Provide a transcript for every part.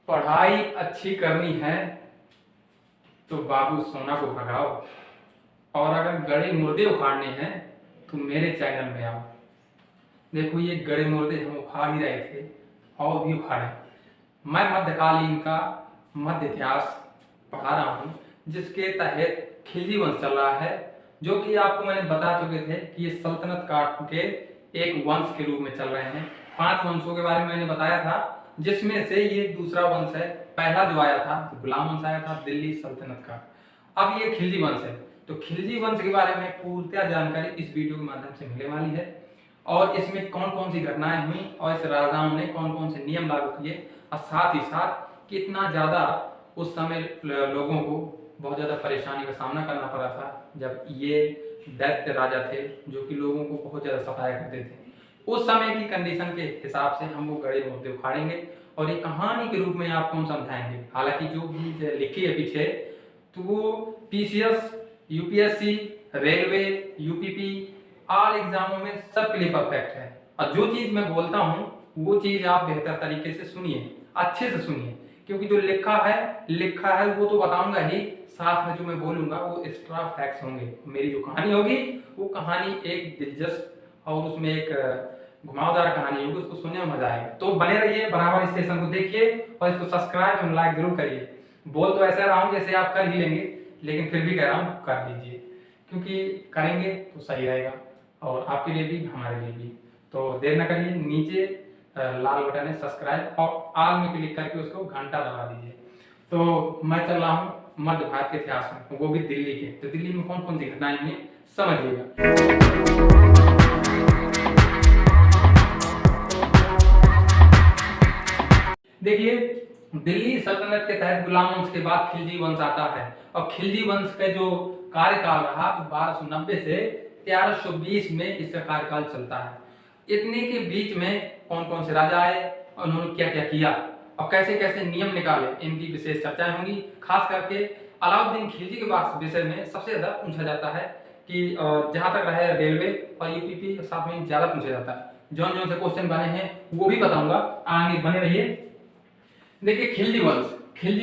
पढ़ाई अच्छी करनी है तो बाबू सोना को भगाओ, और अगर गड़े मुर्दे उखाड़ने हैं तो मेरे चैनल में आओ। देखो ये गड़े मुर्दे हम उखाड़ ही रहे थे और भी उखाड़े। मैं मध्यकालीन का मध्य इतिहास पढ़ा रहा हूँ, जिसके तहत खिलजी वंश चल रहा है, जो कि आपको मैंने बता चुके थे कि ये सल्तनत काल के एक वंश के रूप में चल रहे हैं। 5 वंशों के बारे में मैंने बताया था, जिसमें से ये दूसरा वंश है। पहला जो आया था तो गुलाम वंश आया था, दिल्ली सल्तनत का। अब ये खिलजी वंश है, तो खिलजी वंश के बारे में पूर्णतः जानकारी इस वीडियो के माध्यम से मिलने वाली है, और इसमें कौन कौन सी घटनाएं हुई और इस राजाओं ने कौन कौन से नियम लागू किए, और साथ ही साथ कितना ज्यादा उस समय लोगों को बहुत ज्यादा परेशानी का सामना करना पड़ा था जब ये दैत्य राजा थे जो कि लोगों को बहुत ज्यादा सताया करते थे। उस समय की कंडीशन के हिसाब से हम वो गड़े मुद्दे उखाड़ेंगे और ये कहानी के रूप में आपको हम समझाएंगे। हालांकि जो भी लिखी है पीछे तो वो PCS, UPSC, railway, UPP all एग्जामों में सबके लिए परफेक्ट है। और जो चीज मैं बोलता हूँ वो चीज आप बेहतर तरीके से सुनिए, अच्छे से सुनिए, क्योंकि जो लिखा है वो तो बताऊंगा ही, साथ में जो मैं बोलूंगा वो एक्स्ट्रा फैक्ट्स होंगे। मेरी जो कहानी होगी वो कहानी एक दिलचस्प और उसमें एक घुमावदार कहानी होगी, उसको सुनने में मजा आएगा। तो बने रहिए, बराबर इस सेशन को देखिए और इसको सब्सक्राइब और लाइक जरूर करिए। बोल तो ऐसा रहा हूँ जैसे आप कर ही लेंगे, लेकिन फिर भी कह रहा हूँ कर दीजिए, क्योंकि करेंगे तो सही रहेगा और आपके लिए भी हमारे लिए भी। तो देर न करिए, नीचे लाल बटन है सब्सक्राइब और ऑल में क्लिक करके उसको घंटा दबा दीजिए। तो मैं चल रहा हूँ मध्य भारत के इतिहास में, वो भी दिल्ली के। तो दिल्ली में कौन कौन सी घटनाएं हुई समझिएगा। देखिए, दिल्ली सल्तनत के तहत गुलाम वंश के बाद खिलजी वंश आता है, और खिलजी वंश का जो कार्यकाल रहा तो 1290 से 1320 में इसका कार्यकाल चलता है। इतने के बीच में कौन कौन से राजा आए और उन्होंने क्या क्या किया और कैसे कैसे नियम निकाले, इनकी विशेष चर्चाएं होंगी। खास करके अलाउद्दीन खिलजी के बाद विषय में सबसे ज्यादा पूछा जाता है कि जहां तक रहे रेलवे और यूपीपी साथ में ज्यादा पूछा जाता है। जौन जौन से क्वेश्चन बने हैं वो भी बताऊंगा, आगे बने रहिए। देखिए खिलजी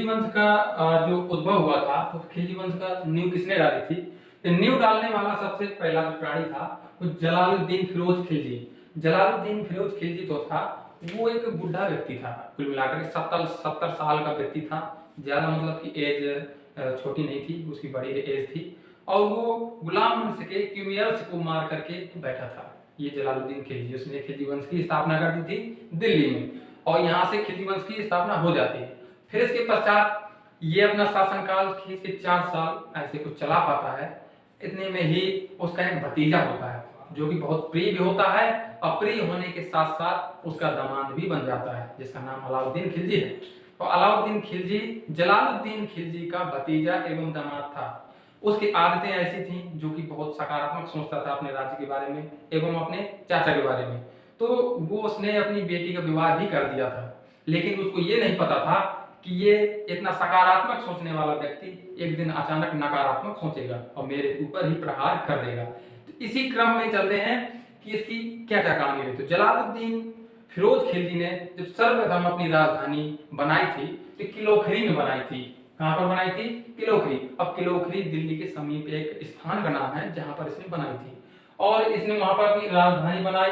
वंश का जो उद्भव हुआ था, तो खिलजी वंश का नींव किसने डाली थी? तो नींव डालने वाला सबसे पहला जो प्राणी था वो जलालुद्दीन फिरोज खिलजी। जलालुद्दीन फिरोज खिलजी तो था वो एक बुढ़ा व्यक्ति था, कुल मिलाकर 70 साल का व्यक्ति था। ज्यादा मतलब की एज छोटी नहीं थी, उसकी बड़ी एज थी, और वो गुलाम वंश के क्यूमियर्स को मार करके बैठा था। ये जलालुद्दीन खिलजी, उसने खिलजी वंश की स्थापना कर दी थी दिल्ली में, और यहाँ से खिलजी वंश की स्थापना हो जाती है। फिर इसके पश्चात ये अपना शासनकाल खींच के 4 साल ऐसे कुछ चला पाता है। इतने में ही उसका एक भतीजा होता है जो कि बहुत प्रिय भी होता है, और प्रिय होने के साथ साथ उसका दामाद भी बन जाता है, जिसका नाम अलाउद्दीन खिलजी है। तो अलाउद्दीन खिलजी जलालुद्दीन खिलजी का भतीजा एवं दामाद था। उसकी आदतें ऐसी थी जो कि बहुत सकारात्मक सोचता था अपने राज्य के बारे में एवं अपने चाचा के बारे में। तो वो उसने अपनी बेटी का विवाह भी कर दिया था, लेकिन उसको ये नहीं पता था कि ये इतना सकारात्मक सोचने वाला व्यक्ति एक दिन अचानक नकारात्मक सोचेगा और मेरे ऊपर ही प्रहार कर देगा। तो इसी क्रम में चलते हैं कि इसकी क्या क्या कहानी रही। तो जलालुद्दीन फिरोज खिलजी ने जब सर्वप्रथम अपनी राजधानी बनाई थी तो किलोखरी में बनाई थी। कहां पर बनाई थी? किलोखरी। अब किलोखरी दिल्ली के समीप एक स्थान का नाम है जहां पर इसने बनाई थी, और इसने वहां पर अपनी राजधानी बनाई।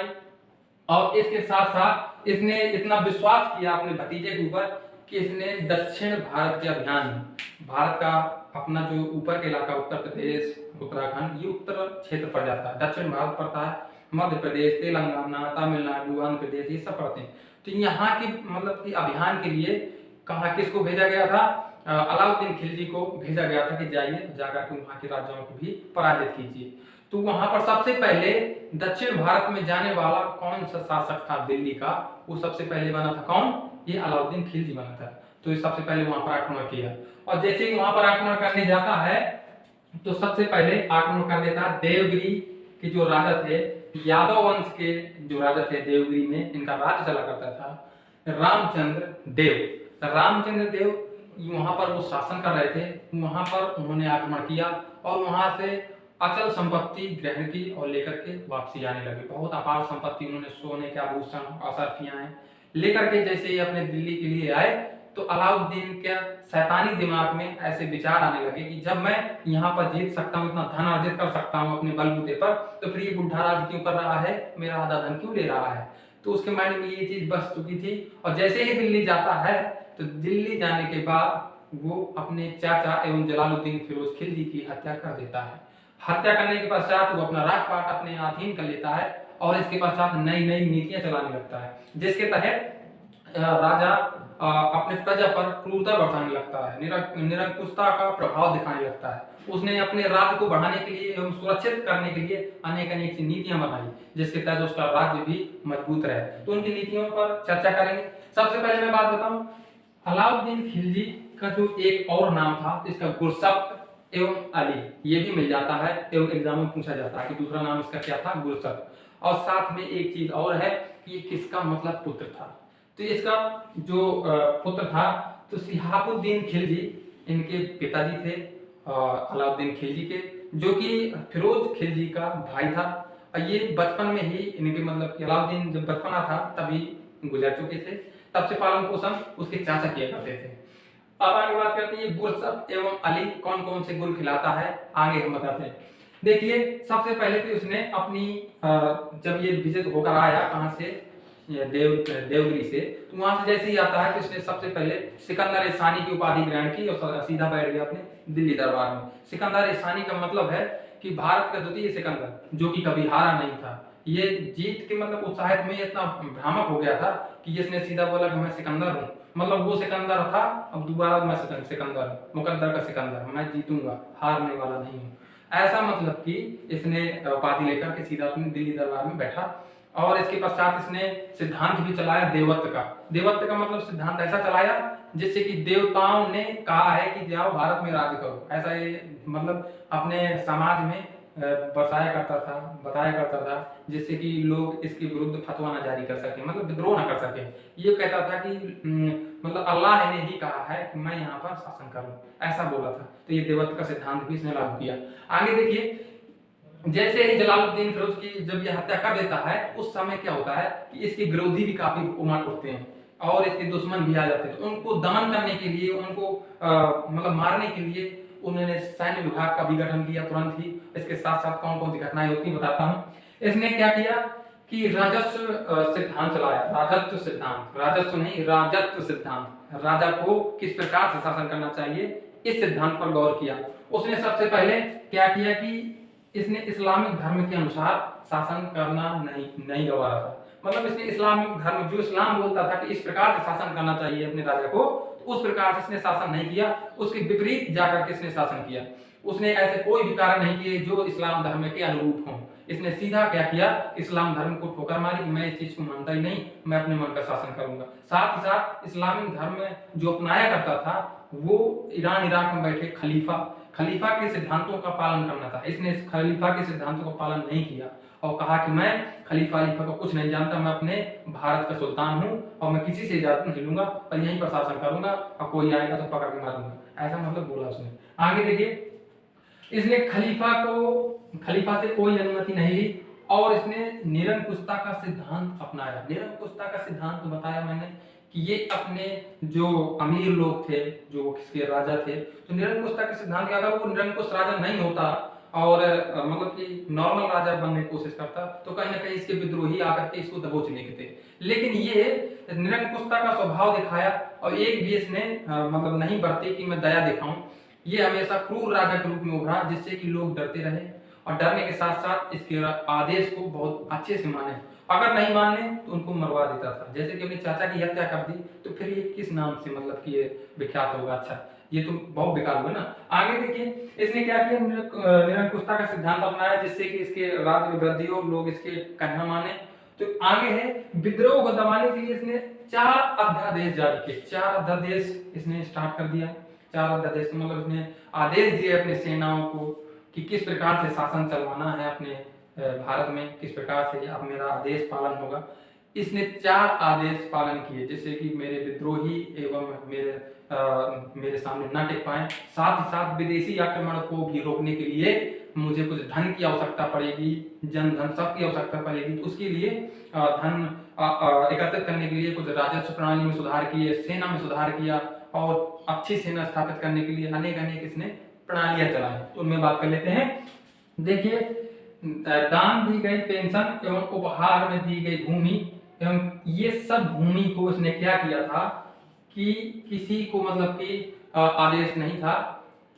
और इसके साथ साथ इसने इतना विश्वास किया अपने भतीजे के ऊपर कि इसने दक्षिण भारत के अभियान में, भारत का अपना जो ऊपर का इलाका उत्तर प्रदेश, उत्तराखंड, ये उत्तर क्षेत्र पर जाता है, दक्षिण भारत पड़ता है, मध्य प्रदेश, तेलंगाना, तमिलनाडु, आंध्र प्रदेश, ये सब पड़ते हैं। तो यहाँ की मतलब कि अभियान के लिए कहा किसको भेजा गया था? अलाउद्दीन खिलजी को भेजा गया था कि जाइए जाकर के वहाँ के राज्यों को भी पराजित कीजिए। तो वहां पर सबसे पहले दक्षिण भारत में जाने वाला कौन सा शासक था दिल्ली का? वो सबसे पहले बना था कौन? ये अलाउद्दीन खिलजी बना था। तो ये सबसे पहले वहां पर आक्रमण किया, और जैसे ही वहां पर आक्रमण करने जाता है तो सबसे पहले आक्रमण कर देता है देवगिरी के जो राजा थे, यादव वंश के जो राजा थे देवगिरी में, इनका राज्य चला करता था रामचंद्र देव। रामचंद्र देव वहां पर वो शासन कर रहे थे, वहां पर उन्होंने आक्रमण किया और वहां से अचल संपत्ति ग्रहण की और लेकर के वापसी आने लगे। बहुत अपार संपत्ति उन्होंने, सोने के आभूषण, असरफियां लेकर के जैसे ही अपने दिल्ली के लिए आए तो अलाउद्दीन के शैतानी दिमाग में ऐसे विचार आने लगे कि जब मैं यहाँ पर जीत सकता हूँ, इतना धन अर्जित कर सकता हूँ अपने बलबूते पर, तो फिर ये बुढ़ा राज क्यों कर रहा है, मेरा आधा धन क्यों ले रहा है। तो उसके माइंड में ये चीज बस चुकी थी। और जैसे ही दिल्ली जाता है तो दिल्ली जाने के बाद वो अपने चाचा एवं जलालुद्दीन फिरोज खिलजी की हत्या कर देता है। हत्या करने के पश्चात वो अपना राजपाट अपने अधीन कर लेता है और इसके पश्चात नई नई नीतियां चलाने लगता है, जिसके तहत राजा अपने प्रजा पर क्रूरता बरसाने लगता है, निरंकुशता का प्रभाव दिखाने लगता है। उसने अपने राज्य को बढ़ाने के लिए एवं सुरक्षित करने के लिए अनेक अनेक नीतियां बनाई, जिसके तहत उसका राज्य भी मजबूत रहे। तो उनकी नीतियों पर चर्चा करेंगे। सबसे पहले मैं बात बताऊं, अलाउद्दीन खिलजी का जो एक और नाम था, इसका गुरसक्त एवं अली, ये भी मिल जाता है एवं एग्जाम में पूछा जाता है कि दूसरा नाम इसका क्या था, गुरसक्त। और साथ में एक चीज और है कि किसका मतलब पुत्र था। तो इसका जो पुत्र था तो शिहाबुद्दीन खिलजी इनके पिताजी थे अलाउद्दीन खिलजी के, जो कि फिरोज खिलजी का भाई था। और ये बचपन में ही इनके मतलब कि अलाउद्दीन जब बचपना था तभी गुजर चुके थे, तब से पालन पोषण उसके चाचा किया करते थे। अब आगे बात करते हैं गुरसक्त एवं अली कौन कौन से गुण खिलाता है, आगे हम बताते हैं। देखिए सबसे पहले तो उसने अपनी जब ये विजिट होकर आया कहां से, देवगिरी से, तो वहां से जैसे ही आता है कि उसने सबसे पहले सिकंदर सानी की उपाधि ग्रहण की और सीधा बैठ गया अपने दिल्ली दरबार में। सिकंदर सानी का मतलब है कि भारत का द्वितीय सिकंदर, जो कि कभी हारा नहीं था। ये जीत के मतलब उत्साहित में इतना भ्रामक हो गया था कि इसने सीधा बोला कि मैं सिकंदर हूँ, मतलब वो सिकंदर था, अब दोबारा मैं सिकंदर, मुकद्दर का सिकंदर, मैं जीतूंगा, हारने वाला नहीं हूँ। ऐसा मतलब कि इसने उपाधि लेकर के सीधा अपने दिल्ली दरबार में बैठा। और इसके पश्चात इसने सिद्धांत भी चलाया देवत्व का। देवत्व का मतलब सिद्धांत ऐसा चलाया जिससे कि देवताओं ने कहा है कि जाओ भारत में राज्य करो, ऐसा ये मतलब अपने समाज में बताया करता था, जिससे कि लोग इसके विरुद्ध फतवा न जारी कर सके, मतलब विद्रोह न कर सके। ये कहता था कि मतलब अल्लाह ने ही कहा है कि मैं यहाँ पर शासन करूं, ऐसा बोला था। तो ये देवत्व का सिद्धांत भी इसने लागू किया। आगे देखिए, जैसे ही जलालुद्दीन फिरोज की जब ये हत्या कर देता है, उस समय क्या होता है कि इसके विरोधी भी काफी उमड़ उठते हैं और इसके दुश्मन भी आ जाते हैं। तो उनको दमन करने के लिए, उनको मतलब मारने के लिए उन्होंने सैन्य विभाग का भी गठन किया तुरंत ही। इसके साथ साथ कौन कौन सी घटनाएं होती है बताता हूँ। इसने क्या किया कि राजस्व सिद्धांत चलाया, राजस्व नहीं राजत्व सिद्धांत, राजा को किस प्रकार से शासन करना चाहिए इस सिद्धांत पर गौर किया। उसने सबसे पहले क्या किया कि इसने इस्लामिक धर्म के अनुसार शासन करना नहीं गवारा था। मतलब इसने इस्लामिक धर्म, जो इस्लाम बोलता था कि इस प्रकार से शासन करना चाहिए अपने राजा को, तो उस प्रकार से इसने शासन नहीं किया, उसके विपरीत जाकर के इसने शासन किया। उसने ऐसे कोई भी कार्य नहीं किए जो इस्लाम धर्म के अनुरूप हों। इसने सीधा क्या किया, इस्लाम धर्म को ठोकर मारी कि मैं इस चीज को मानता ही नहीं, मैं अपने मन का शासन करूंगा। साथ ही साथ इस्लामिक धर्म जो अपनाया करता था वो ईरान इराक में बैठे खलीफा के सिद्धांतों का पालन करना था। इसने खलीफा के सिद्धांतों का पालन नहीं किया और कहा कि मैं खलीफा का कुछ नहीं जानता, मैं अपने भारत का सुल्तान हूँ और मैं किसी से इजाजत नहीं लूंगा और यहीं पर शासन करूंगा और कोई आएगा तो पकड़ के मारूंगा, ऐसा मतलब बोला उसने। आगे देखिए, इसने खलीफा से कोई अनुमति नहीं ली और इसने निरंकुशता का सिद्धांत अपनाया। निरंकुशता का सिद्धांत बताया मैंने कि ये अपने जो अमीर लोग थे, जो किसके राजा थे, तो निरंकुशता के सिद्धांत के अगर वो निरंकुश राजा नहीं होता और मतलब कि नॉर्मल राजा बनने की कोशिश करता, तो कहीं ना कहीं इसके विद्रोही आकर के इसको दबोच लेते थे। लेकिन ये निरंकुशता का स्वभाव दिखाया और एक भी इसने मतलब नहीं बरती कि मैं दया दिखाऊं। ये हमेशा क्रूर राजा के रूप में उभरा, जिससे कि लोग डरते रहे और डरने के साथ साथ इसके आदेश को बहुत अच्छे से माने। अगर नहीं माने तो उनको मरवा देता था। जैसे कि अपने चाचा की हत्या कर दी, तो फिर ये किस नाम से मतलब कि ये विख्यात होगा। अच्छा, ये तो बहुत बेकार हुआ ना। आगे देखिए, इसने क्या किया, निरंकुशता का सिद्धांत अपनाया जिससे कि इसके राज्य में वृद्धि हो, लोग इसके कहना माने। तो आगे है, विद्रोह को दबाने के लिए इसने 4 अध्यादेश जारी किए। 4 अध्यादेश इसने स्टार्ट कर दिया। 4 अध्यादेश मतलब इसने आदेश दिए अपने सेनाओं को कि किस प्रकार से शासन चलवाना है अपने भारत में, किस प्रकार से अब मेरा आदेश पालन होगा। इसने 4 आदेश पालन किए जिससे कि मेरे विद्रोही एवं मेरे सामने न टिक पाए। साथ ही साथ विदेशी आक्रमण को भी रोकने के लिए मुझे कुछ धन की आवश्यकता पड़ेगी, जन धन सब की आवश्यकता पड़ेगी। तो उसके लिए धन एकत्रित करने के लिए कुछ राजस्व प्रणाली में सुधार किए, सेना में सुधार किया और अच्छी सेना स्थापित करने के लिए अनेक अनेक इसने प्रणालियां चलाई। तो उनमें बात कर लेते हैं। देखिए, दान दी गई पेंशन एवं उपहार में दी गई भूमि एवं ये सब भूमि को इसने क्या किया था कि किसी को मतलब कि आदेश नहीं था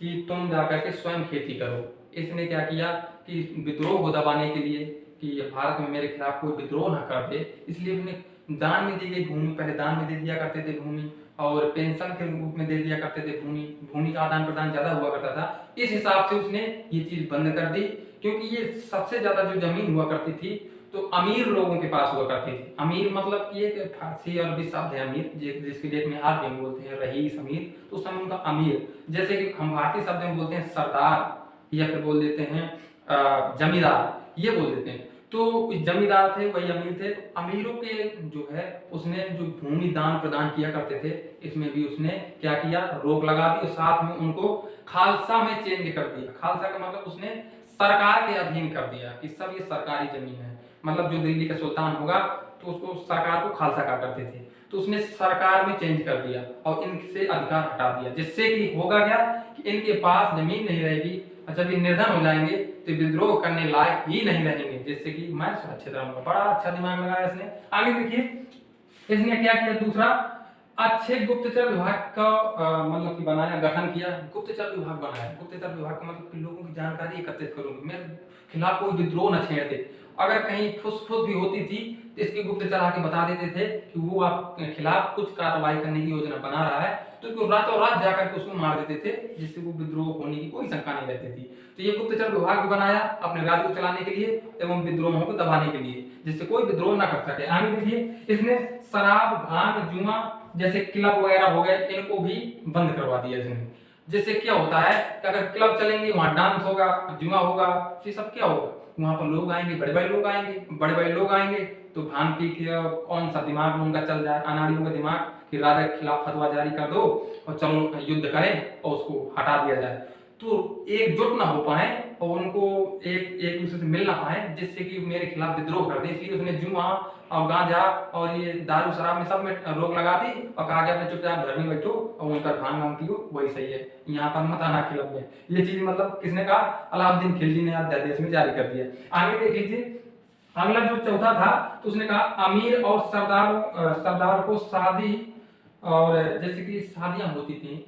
कि तुम जाकर के स्वयं खेती करो। इसने क्या किया कि विद्रोह को दबाने के लिए कि भारत में मेरे खिलाफ कोई विद्रोह न कर दे, इसलिए उसने दान में दी गई भूमि, पहले दान में दे दिया करते थे भूमि और पेंशन के रूप में दे दिया करते थे भूमि का आदान प्रदान ज्यादा हुआ करता था। इस हिसाब से उसने ये चीज बंद कर दी, क्योंकि ये सबसे ज्यादा जो जमीन हुआ करती थी तो अमीर लोगों के पास हुआ करती थी। अमीर मतलब कि एक फारसी और भी शब्द है अमीर, जिसके डेट में आज भी बोलते हैं रईस अमीर, तो उस समय उनका अमीर, जैसे कि हम भारतीय शब्द में बोलते हैं सरदार या फिर बोल देते हैं जमींदार, ये बोल देते हैं। तो जमींदार थे वही अमीर थे। तो अमीरों के जो है उसने जो भूमि दान प्रदान किया करते थे, इसमें भी उसने क्या किया, रोक लगा दी और साथ में उनको खालसा में चेंज कर दिया। खालसा का मतलब उसने सरकार के अधीन कर दिया कि सब ये सरकारी जमीन है, मतलब जो दिल्ली का सुल्तान होगा तो उसको सरकार को खालसा कहा करते थे, तो उसने सरकार में चेंज कर दिया और इनसे अधिकार हटा दिया, जिससे कि होगा क्या कि इनके पास जमीन नहीं रहेगी और जब ये निर्धन हो जाएंगे तो विद्रोह करने लायक ही नहीं रहेंगे, जिससे कि मैं सुरक्षित रहूंगा। बड़ा अच्छा दिमाग लगाया इसने। आगे देखिए, इसने क्या किया, दूसरा अच्छे गुप्तचर विभाग का मतलब कि बनाया, गठन किया, गुप्तचर विभाग बनाया। गुप्तचर विभाग का मतलब कि लोगों की जानकारी एकत्रित करूंगी, मेरे खिलाफ कोई विद्रोह न छेड़ते। अगर कहीं फुसफुस भी होती थी तो इसके गुप्तचर आके बता देते थे कि वो आपके खिलाफ कुछ कार्रवाई करने की योजना बना रहा है, तो वो रातों रात जाकर के उसको मार देते थे, जिससे वो विद्रोह होने की कोई शंका नहीं रहती थी। तो ये गुप्तचर विभाग भी बनाया अपने राज्य को चलाने के लिए एवं विद्रोहों को दबाने के लिए, जिससे कोई विद्रोह न कर सके। आगे देखिए, इसने शराब, भांग, जुआ जैसे क्लब वगैरह हो गए, इनको भी बंद करवा दिया इसने। जिससे क्या होता है कि अगर क्लब चलेंगे वहां डांस होगा, जुआ होगा, ये सब क्या होगा, वहां पर लोग आएंगे, बड़े बड़े लोग आएंगे, बड़े बड़े लोग आएंगे तो भांग पी के कौन सा दिमाग में उनका चल जाए, अनाड़ियों का दिमाग कि राजा के खिलाफ फतवा जारी कर दो और चलो युद्ध करें और उसको हटा दिया जाए। तो एकजुट ना हो पाए और उनको एक दूसरे से मिल ना पाए, जिससे कि मेरे खिलाफ विद्रोह कर दे, इसलिए उसने जुआ और गांजा और ये दारू शराब में सब में रोक लगा दी और कहा कि अपने चुपचाप घर में बैठो और वहीं पर भांग वांग पियो, वही सही है, यहाँ पर मत आना क्लब में। ये चीज मतलब किसने कहा, अलाउद्दीन खिलजी ने अध्यादेश में जारी कर दिया। आगे देख लीजिए, अगला जो चौथा था तो उसने कहा अमीर और सरदार को शादी, और जैसे कि शादियां होती थी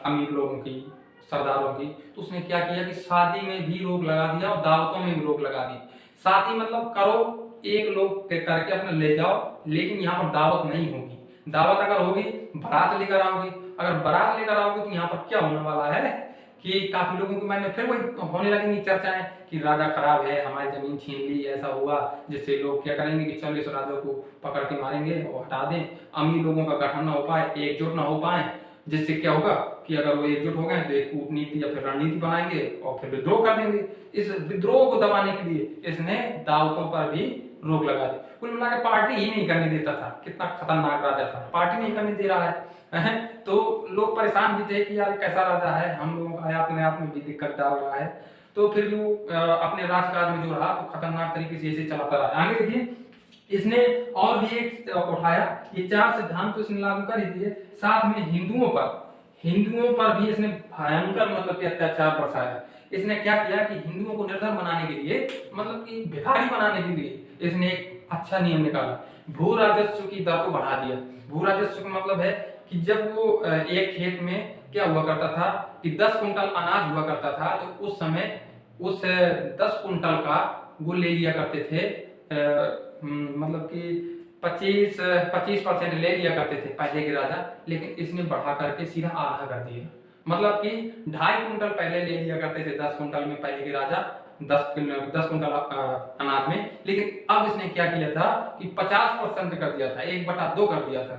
अमीर लोगों की, सरदारों की, तो उसने क्या किया कि शादी में भी रोक लगा दिया और दावतों में भी रोक लगा दी। शादी मतलब करो, एक लोग करके अपने ले जाओ, लेकिन यहाँ पर दावत नहीं होगी। दावत अगर होगी बारात लेकर आओगे, अगर बारात लेकर आओगे तो यहाँ पर क्या होने वाला है कि काफी लोगों के मन में फिर वही होने लगेंगी चर्चाएं कि राजा खराब है, हमारी जमीन छीन ली, ऐसा हुआ, जिससे लोग क्या करेंगे कि चलो इस राजा को पकड़ के मारेंगे और हटा दें। अमीर लोगों का गठन ना हो पाए, एकजुट ना हो पाए, जिससे क्या होगा कि अगर वो एकजुट हो गए तो एक कूटनीति या फिर रणनीति बनाएंगे और फिर विद्रोह कर देंगे। इस विद्रोह को दबाने के लिए इसने दावतों पर भी रोक लगा दी। कुल मिला के पार्टी ही नहीं करने देता था, कितना खतरनाक राजा था, पार्टी नहीं करने दे रहा है। तो लोग परेशान भी थे कि यार कैसा राजा है, हम लोगों का अपने आप में भी दिक्कत डाल रहा है। तो फिर भी वो अपने राजकाज में जो रहा तो खतरनाक तरीके से इसे चलाता रहा। आगे देखिए, इसने और भी एक उठाया, ये 4 सिद्धांत तो इसने लागू कर ही दिए, साथ में हिंदुओं पर भी इसने भयंकर मतलब कि अत्याचार बरसाया। इसने क्या किया कि हिंदुओं को निर्धन बनाने के लिए, मतलब कि भिखारी बनाने के लिए इसने एक अच्छा नियम निकाला, भू राजस्व की दर को बढ़ा दिया। भू राजस्व का मतलब है कि जब वो एक खेत में क्या हुआ करता था कि 10 कुंटल अनाज हुआ करता था, तो उस समय उस 10 कुंटल का वो ले लिया करते थे, मतलब कि 25% ले लिया करते थे पहले के राजा, लेकिन इसने बढ़ा करके सीधा आधा कर दिया। मतलब कि 2.5 कुंटल पहले ले लिया करते थे 10 कुंटल में पहले के राजा, 10 कुंटल अनाज में, लेकिन अब इसने क्या किया था कि 50% कर दिया था, 1/2 कर दिया था।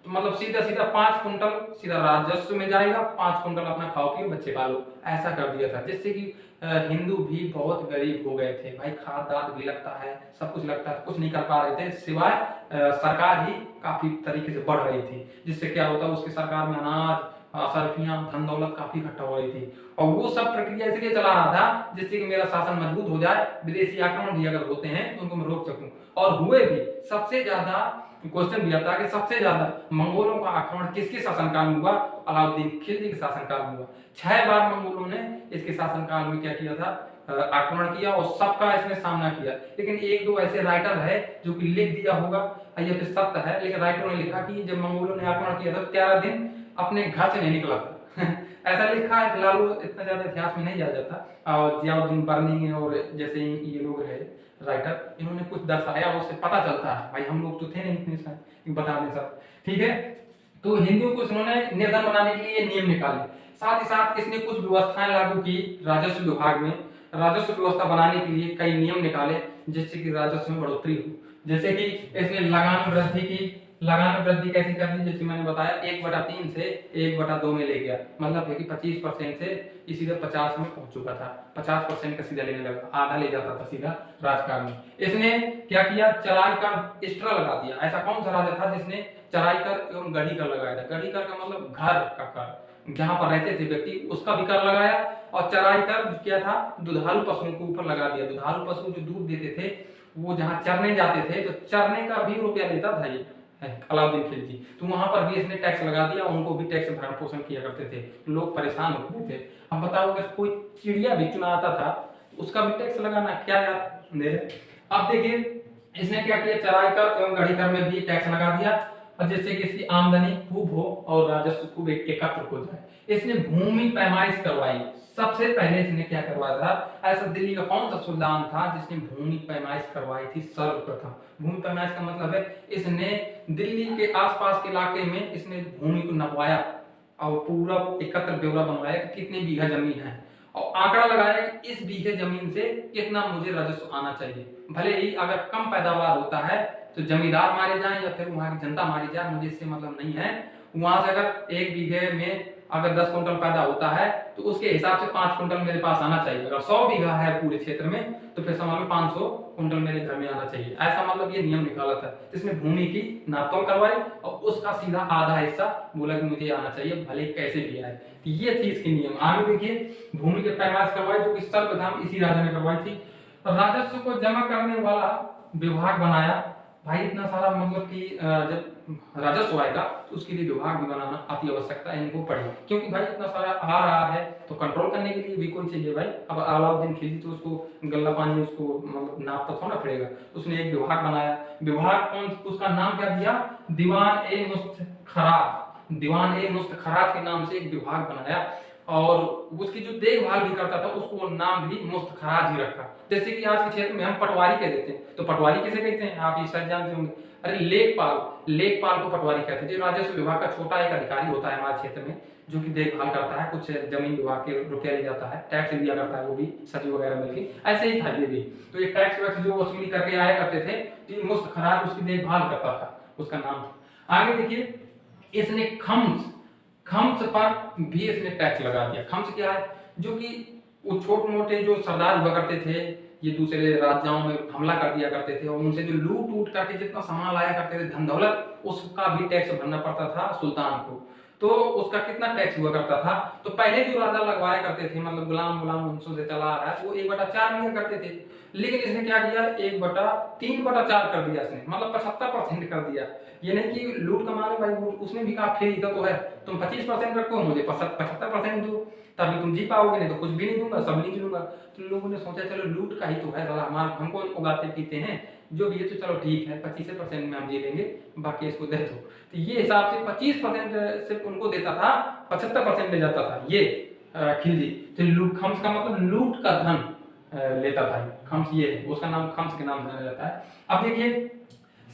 तो मतलब सीधा सीधा 5 कुंटल सीधा राजस्व में जाएगा, 5 कुंटल अपना खाओ पियो बच्चे पालो, ऐसा कर दिया था, जिससे कि हिंदू भी बहुत गरीब हो गए थे। भाई खाद दाद भी लगता है, सब कुछ लगता है, कुछ नहीं कर पा रहे थे, सिवाय सरकार ही काफी तरीके से बढ़ रही थी, जिससे क्या होता है उसकी सरकार में अनाज, सरफियां, धन दौलत काफी इकट्ठा हो रही थी। और वो सब प्रक्रिया इसलिए चला रहा था जिससे कि मेरा शासन मजबूत हो जाए, विदेशी आक्रमण भी अगर होते हैं तो उनको मैं रोक सकूं। और हुए भी। सबसे ज्यादा क्वेश्चन दिया था कि सबसे ज्यादा मंगोलों का आक्रमण किसके शासनकाल में हुआ? अलाउद्दीन खिलजी के शासनकाल में हुआ। 6 बार मंगोलों ने इसके शासनकाल में क्या किया था? आक्रमण किया और सबका इसने सामना किया। लेकिन एक दो ऐसे राइटर है जो कि लिख दिया होगा, ये फिर सत्य है, लेकिन राइटरों ने लिखा कि जब मंगोलों ने आक्रमण किया था 13 दिन अपने घर से नहीं निकला था ऐसा लिखा है। फिलहाल वो इतना ज्यादा इतिहास में नहीं जाया जाता। और जियाउद्दीन बर्नी और जैसे ये लोग रहे राइटर, इन्होंने कुछ दर्शाया, उससे पता चलता है। भाई हम लोग तो थे नहीं इतने साल, बता दें सब, ठीक है। तो हिंदुओं को इन्होंने निर्धन बनाने के लिए नियम निकाले। साथ ही साथ इसने कुछ व्यवस्थाएं लागू की राजस्व विभाग में। राजस्व व्यवस्था बनाने के लिए कई नियम निकाले जिससे कि राजस्व में बढ़ोतरी हो। जैसे कि इसने लगान वृद्धि की। लगान वृद्धि कैसे कर दी? जैसे मैंने बताया 1/3 से 1/2 में ले गया। मतलब है कि 25% से सीधा 50 में पहुंच चुका था। 50% का सीधा लेने लगा, आधा ले जाता था सीधा राजकाल में। इसने क्या किया? चराई कर एक्स्ट्रा लगा दिया। ऐसा कौन सा राजा था जिसने चराई कर एवं गढ़ी कर लगाया था? गढ़ी कर का मतलब घर का कर, जहां पर रहते थे व्यक्ति उसका भी कर लगाया। और चराई कर क्या था? दुधारू पशुओं के ऊपर लगा दिया। दुधारू पशु जो दूध देते थे वो जहां चरने जाते थे तो चरने का भी रुपया लेता था ये अलाउद्दीन खिलजी। तो वहां पर भी इसने टैक्स लगा दिया, उनको भी टैक्स भरण पोषण किया करते थे। लोग परेशान होते थे। अब बताओ अगर कोई चिड़िया भी चुना आता था उसका भी टैक्स लगाना, क्या यार मेरे। अब देखिए इसने क्या किया? चराई कर एवं गढ़ी कर में भी टैक्स लगा दिया, और जिससे कि इसकी आमदनी खूब हो और राजस्व खूब एकत्र हो जाए। इसने भूमि पैमाइश करवाई। सबसे पहले इसने क्या करवाया था? ऐसा दिल्ली का कौन सा सुल्तान था जिसने भूमि पैमाइश करवाई थी सर्वप्रथम? भूमि पैमाइश का मतलब है इसने दिल्ली के आसपास के इलाके में इसने भूमि को नपवाया और पूरा एकत्र ब्यौरा बनवाया कि कितने बीघा जमीन है, और आंकड़ा लगाया कि इस बीघे जमीन से कितना मुझे राजस्व आना चाहिए। भले ही अगर कम पैदावार होता है तो जमींदार मारे जाएं या फिर वहां की जनता मारी जाए, मुझे इससे मतलब नहीं है। वहां से अगर 1 बीघे में अगर 10 कुंटल पैदा होता है तो उसके हिसाब से 5 कुंटल मेरे पास आना चाहिए। अगर 100 बीघा है पूरे क्षेत्र में तो फिर समझ लो 500 कुंटल मेरे घर में आना चाहिए। ऐसा मतलब ये नियम निकाला था। इसमें भूमि की नापतोल करवाई और उसका सीधा आधा हिस्सा बोला कि मुझे आना चाहिए, भले कैसे भी आए। तो ये थी इसकी नियम। आगे देखिए भूमि के पैमाइश करवाई जो कि सर्वप्रथम इसी राजा ने करवाई थी। राजस्व को जमा करने वाला विभाग बनाया। भाई इतना सारा मतलब कि जब राजस्व आएगा तो उसके लिए विभाग भी बनाना अति आवश्यकता है। इनको पढ़िए क्योंकि भाई इतना सारा आ रहा है तो कंट्रोल करने के लिए भी कोई चाहिए भाई। अब अलाउद्दीन खिलजी तो उसको गल्ला पानी उसको मतलब नापता थोड़ा पड़ेगा, उसने एक विभाग बनाया। विभाग कौन? उसका नाम क्या दिया? दीवान ए मुस्तखरात। दीवान ए मुस्तखरात के नाम से एक विभाग बनाया और उसकी जो देखभाल भी करता था उसको नाम भी मुस्तखरात ही रखा। जैसे कि आज के क्षेत्र में हम पटवारी कह देते हैं, तो पटवारी किसे कहते हैं? आप ये शायद जानते होंगे। अरे लेखपाल, लेखपाल को पटवारी कहते हैं। जो राजस्व विभाग का छोटा एक अधिकारी होता है हमारे क्षेत्र में जो कि देखभाल करता है, कुछ जमीन विभाग के रुपया ले जाता है, टैक्स दिया करता है, वो भी सचिव वगैरह मिलकर। ऐसे ही था ये भी। तो ये टैक्स वैक्स जो वसूली करके आया करते थे तो मुस्तखरात उसकी देखभाल करता था, उसका नाम था। आगे देखिए इसने खम्स पर भी इसने टैक्स लगा दिया। खम्स क्या है? जो कि वो छोटे मोटे जो सरदार हुआ करते थे ये दूसरे राज्यों में हमला कर दिया करते थे और उनसे जो लूट करके जितना सामान लाया करते थे धन दौलत, उसका भी टैक्स भरना पड़ता था सुल्तान को। तो उसका कितना टैक्स हुआ करता था? तो पहले जो राजा लगवाया करते थे मतलब गुलाम वंशों से चला आ रहा है वो 1/4 लिया करते थे। लेकिन इसने क्या किया? 1/3/4 कर दिया इसने, मतलब 75% कर दिया। ये नहीं कि लूट कमाने भाई उसने भी कहा फ्री का तो है, तुम 25% रखो मुझे 75% दो तभी तुम जी पाओगे, नहीं तो कुछ भी नहीं दूंगा, सब लीज लूंगा। तो लोगों ने सोचा चलो लूट का ही तो है, हमारा हमको उगाते पीते हैं जो भी है तो चलो ठीक है 25% में हम जी लेंगे, बाकी इसको दे दो। तो ये हिसाब से 25% सिर्फ उनको देता था, 75% ले जाता था ये खिलजी। तो लूट खम्स का मतलब लूट का धन लेता था खम्स, ये उसका नाम खम्स के नाम से जाना जाता है। अब देखिए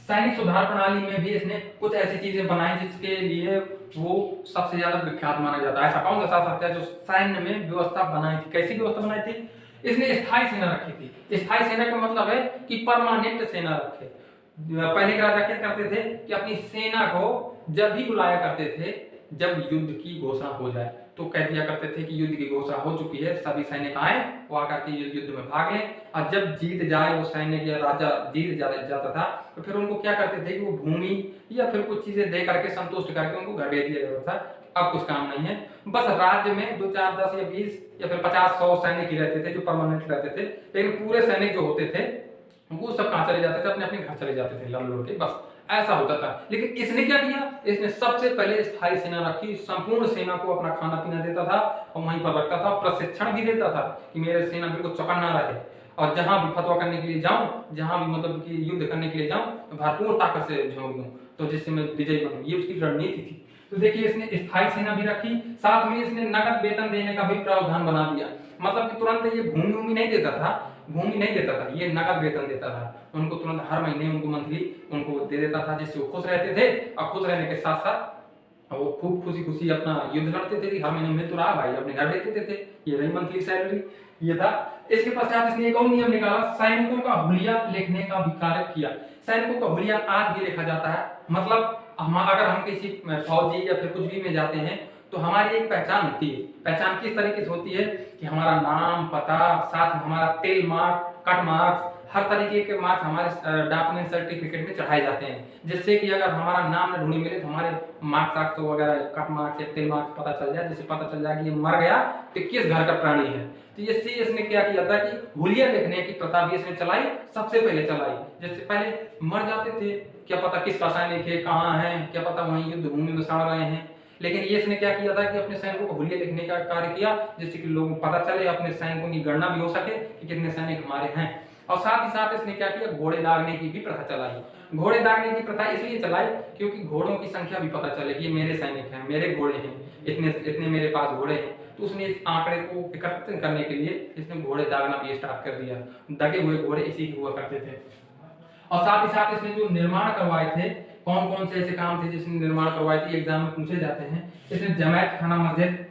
सैनिक सुधार प्रणाली में भी इसने कुछ ऐसी चीजें बनाई जिसके लिए वो सबसे ज्यादा विख्यात माना जाता है। ऐसा कौन सा शासक है जो सैन्य में व्यवस्था बनाई थी? कैसी व्यवस्था बनाई थी? इसने स्थायी सेना रखी थी। स्थायी सेना का मतलब है कि परमानेंट सेना रखे। पहले के राजा क्या करते थे कि अपनी सेना को जब भी बुलाया करते थे जब युद्ध की घोषणा हो जाए तो कह दिया करते थे कि युद्ध की घोषणा हो चुकी है, सभी सैनिक आए वो आकर के युद्ध में भाग लें। और जब जीत जाए वो सैनिक या राजा जीत जाता था तो फिर उनको क्या करते थे कि वो भूमि या फिर कुछ चीजें दे करके संतुष्ट करके उनको घर भेज दिया जाता था। अब कुछ काम नहीं है, बस राज्य में 2 4 10 या 20 या फिर 50 100 सैनिक ही रहते थे जो परमानेंट रहते थे। लेकिन पूरे सैनिक जो होते थे वो सब कहाँ चले जाते थे, अपने अपने घर चले जाते थे लड़ लड़ के, बस ऐसा होता था। लेकिन इसने क्या किया, इसने सबसे पहले स्थायी सेना रखी, संपूर्ण सेना को अपना खाना पीना देता था और वहीं पर रखता था, प्रशिक्षण भी देता था कि मेरे सेना बिल्कुल चौकन्ना रहे, और जहां भी फतवा करने के लिए जाऊं, जहां भी मतलब कि युद्ध करने के लिए जाऊं, तो भरपूर ताकत से झोंक दूं, तो जिससे मैं विजयी बनूं। ये उसकी रणनीति थी। तो देखिए इसने स्थायी सेना भी रखी, साथ में इसने नगद वेतन देने का भी प्रावधान बना दिया। मतलब कि तुरंत ये भूमि नहीं देता था, ये नगद वेतन देता था उनको, तुरंत हर महीने उनको मंथली उनको दे देता था, जिससे वो खुश रहते थे। और खुश रहने के साथ साथ वो खूब खुशी खुशी अपना युद्ध लड़ते थे कि हर महीने मिल तो रहा भाई, अपने घर भेज देते थे। ये रही मंथली सैलरी, ये था। इसके पश्चात इसने एक और नियम निकाला, सैनिकों का हुलिया लिखने का भी कार्य किया। सैनिकों का हुलिया आज भी लिखा जाता है। मतलब अगर हम किसी फौजी या फिर कुछ भी में जाते हैं तो हमारी एक पहचान होती है। पहचान किस तरीके से होती है कि हमारा नाम, पता, साथ में हमारा तेल मार्क, कट मार्क्स, हर तरीके के मार्क्स हमारे डॉक्यूमेंट सर्टिफिकेट में चढ़ाए जाते हैं, जिससे कि अगर हमारा नाम न ढूंढी मिले तो हमारे मार्क्स तो वगैरह कट मार्क्स या तेल मार्क्स पता चल जाए, जिससे पता चल जाए कि ये मर गया तो किस घर का प्राणी है। तो इससे इसने क्या किया था कि हुलिया लिखने की प्रथा भी इसने चलाई, सबसे पहले चलाई। जैसे पहले मर जाते थे, क्या पता किस का सैनिक है, कहाँ है, क्या पता वहीं युद्ध भूमि में सड़ रहे हैं, लेकिन ये इसने क्या किया था कि अपने सैनिकों को हुलिया लिखने का कार्य किया, जिससे कि लोगों को पता चले, अपने सैनिकों की गणना भी हो सके कि कितने सैनिक हमारे हैं। और साथ ही साथ इसने क्या किया, घोड़े दागने की भी प्रथा चलाई। घोड़े दागने की प्रथा इसलिए चलाई क्योंकि घोड़ों की संख्या भी पता चले कि ये मेरे सैनिक हैं, मेरे घोड़े हैं, इतने इतने मेरे पास घोड़े हैं। तो उसने इस आंकड़े को एकत्रित करने के लिए इसने घोड़े दागना भी स्टार्ट कर दिया। दगे हुए घोड़े इसी के हुआ करते थे। और साथ ही साथ इसने जो निर्माण करवाए थे, कौन कौन से ऐसे काम थे जिसने निर्माण करवाए थे, एग्जाम में पूछे जाते हैं। इसने जमैत खाना मस्जिद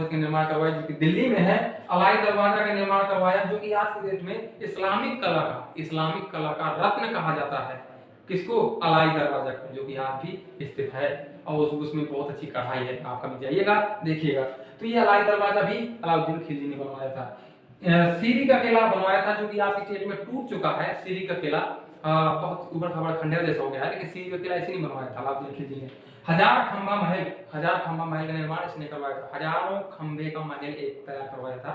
का निर्माण करवाया जो कि दिल्ली में है। अलाई दरवाजा का निर्माण करवाया जो कि आज की डेट में इस्लामिक कला का रत्न कहा जाता है। किसको? अलाई दरवाजा को, जो कि आज भी स्थित है और उसमें बहुत अच्छी कढ़ाई है। आप कभी जाइएगा देखिएगा। तो ये अलाई दरवाजा भी अलाउद्दीन खिलजी ने बनवाया था। सीरी का किला बनवाया था जो कि आज की डेट में टूट चुका है। सीरी का किला बहुत उबड़ खाबड़ खंडर जैसा हो गया है, लेकिन सीरी का किला ऐसे नहीं बनवाया था अलाउद्दीन खिलजी ने। हजार खंबा महल का निर्माण इसने करवाया था। हजारों खंबे का महल एक तैयार करवाया था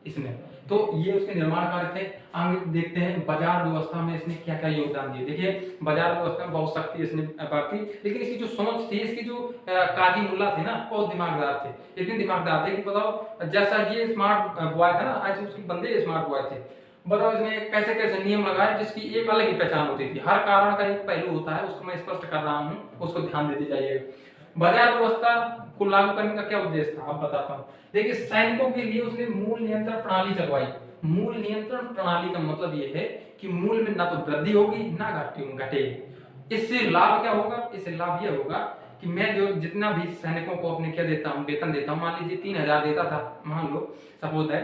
इसने। तो ये उसके निर्माण कार्य थे। आगे देखते हैं बाजार व्यवस्था में इसने क्या क्या योगदान दिए। देखिए बाजार व्यवस्था में बहुत शक्ति इसने बरती, लेकिन इसकी जो सोच थी, इसकी जो काजी मुल्ला थे ना, बहुत दिमागदार थे। इतने दिमागदार थे कि बताओ, जैसा ये स्मार्ट बॉय था ना, ऐसे उसके बंदे स्मार्ट बॉय थे। बताओ इसने कैसे कैसे नियम लगाए जिसकी एक अलग ही पहचान होती थी। हर कारण का एक पहलू होता है, उसको मैं स्पष्ट कर रहा हूँ, उसको ध्यान देते जाइएगा। बाजार व्यवस्था को लागू करने का क्या उद्देश्य था, अब बताता हूँ। देखिए सैनिकों के लिए उसने मूल नियंत्रण प्रणाली चलवाई। मूल नियंत्रण प्रणाली का मतलब ये है कि मूल में ना तो वृद्धि होगी ना घटेगी। इससे लाभ क्या होगा? इससे लाभ ये होगा कि मैं जो जितना भी सैनिकों को अपने क्या देता हूँ, वेतन देता हूँ, मान लीजिए 3000 देता था, मान लो सपोज है